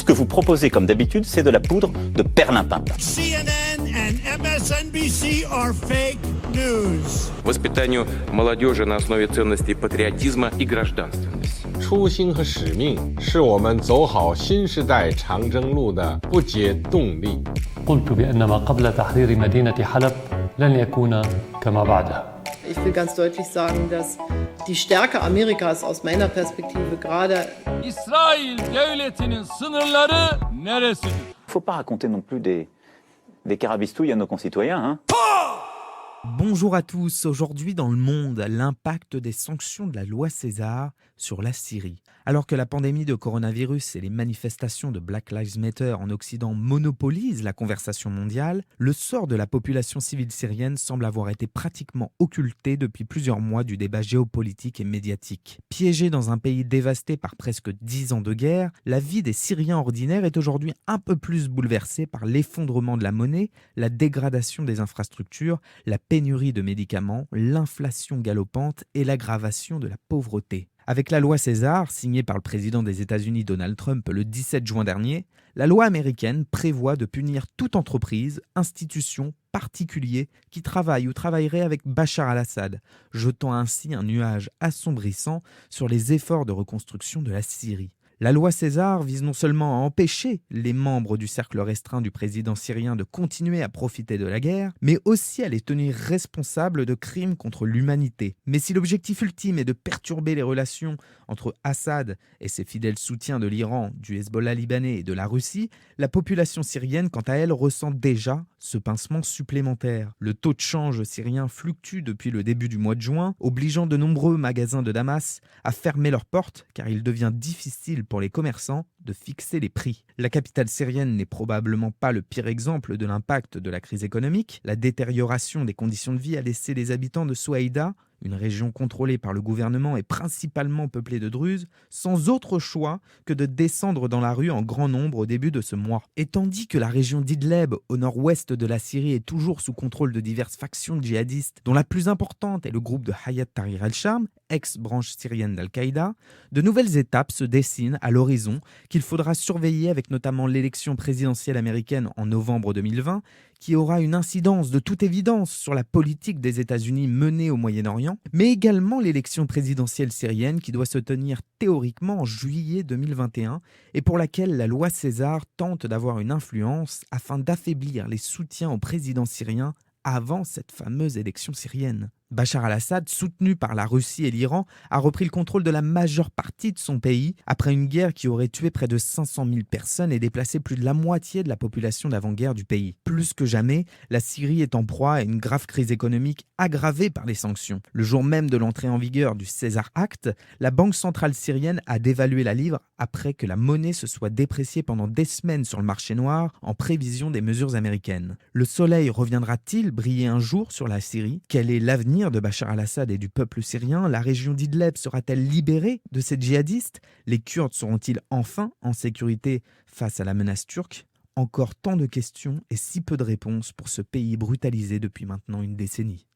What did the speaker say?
que vous proposez, comme d'habitude, c'est de la poudre de perlimpinpin. CNN and MSNBC are fake news. Воспитанию молодежи на основе ценностей патриотизма и гражданственности. 初心和使命是我们走好新时代长征路的不竭动力。 قلت بأن ما قبل تحرير مدينة حلب لن يكون كما بعدها. Ich will ganz deutlich sagen, dass die Stärke Amerikas aus meiner Perspektive gerade İsrail devletinin sınırları neresidir? Faut pas raconter non plus des carabistouilles à nos concitoyens, hein. Bonjour à tous, aujourd'hui dans le monde, l'impact des sanctions de la loi César sur la Syrie. Alors que la pandémie de coronavirus et les manifestations de Black Lives Matter en Occident monopolisent la conversation mondiale, le sort de la population civile syrienne semble avoir été pratiquement occulté depuis plusieurs mois du débat géopolitique et médiatique. Piégé dans un pays dévasté par presque 10 ans de guerre, la vie des Syriens ordinaires est aujourd'hui un peu plus bouleversée par l'effondrement de la monnaie, la dégradation des infrastructures, la pénurie de médicaments, l'inflation galopante et l'aggravation de la pauvreté. Avec la loi César, signée par le président des États-Unis Donald Trump le 17 juin dernier, la loi américaine prévoit de punir toute entreprise, institution, particulier qui travaille ou travaillerait avec Bachar al-Assad, jetant ainsi un nuage assombrissant sur les efforts de reconstruction de la Syrie. La loi César vise non seulement à empêcher les membres du cercle restreint du président syrien de continuer à profiter de la guerre, mais aussi à les tenir responsables de crimes contre l'humanité. Mais si l'objectif ultime est de perturber les relations entre Assad et ses fidèles soutiens de l'Iran, du Hezbollah libanais et de la Russie, la population syrienne, quant à elle, ressent déjà ce pincement supplémentaire. Le taux de change syrien fluctue depuis le début du mois de juin, obligeant de nombreux magasins de Damas à fermer leurs portes car il devient difficile pour les commerçants de fixer les prix. La capitale syrienne n'est probablement pas le pire exemple de l'impact de la crise économique. La détérioration des conditions de vie a laissé les habitants de Souaïda, une région contrôlée par le gouvernement et principalement peuplée de Druzes, sans autre choix que de descendre dans la rue en grand nombre au début de ce mois. Et tandis que la région d'Idleb, au nord-ouest de la Syrie, est toujours sous contrôle de diverses factions djihadistes, dont la plus importante est le groupe de Hayat Tahrir al-Sham, ex-branche syrienne d'Al-Qaïda, de nouvelles étapes se dessinent à l'horizon qu'il faudra surveiller avec notamment l'élection présidentielle américaine en novembre 2020, qui aura une incidence de toute évidence sur la politique des États-Unis menée au Moyen-Orient, mais également l'élection présidentielle syrienne qui doit se tenir théoriquement en juillet 2021 et pour laquelle la loi César tente d'avoir une influence afin d'affaiblir les soutiens au président syrien avant cette fameuse élection syrienne. Bachar al-Assad, soutenu par la Russie et l'Iran, a repris le contrôle de la majeure partie de son pays après une guerre qui aurait tué près de 500 000 personnes et déplacé plus de la moitié de la population d'avant-guerre du pays. Plus que jamais, la Syrie est en proie à une grave crise économique aggravée par les sanctions. Le jour même de l'entrée en vigueur du César Act, la Banque centrale syrienne a dévalué la livre après que la monnaie se soit dépréciée pendant des semaines sur le marché noir en prévision des mesures américaines. Le soleil reviendra-t-il briller un jour sur la Syrie? Quel est l'avenir de Bachar al-Assad et du peuple syrien? La région d'Idleb sera-t-elle libérée de ces djihadistes? Les Kurdes seront-ils enfin en sécurité face à la menace turque? Encore tant de questions et si peu de réponses pour ce pays brutalisé depuis maintenant une décennie.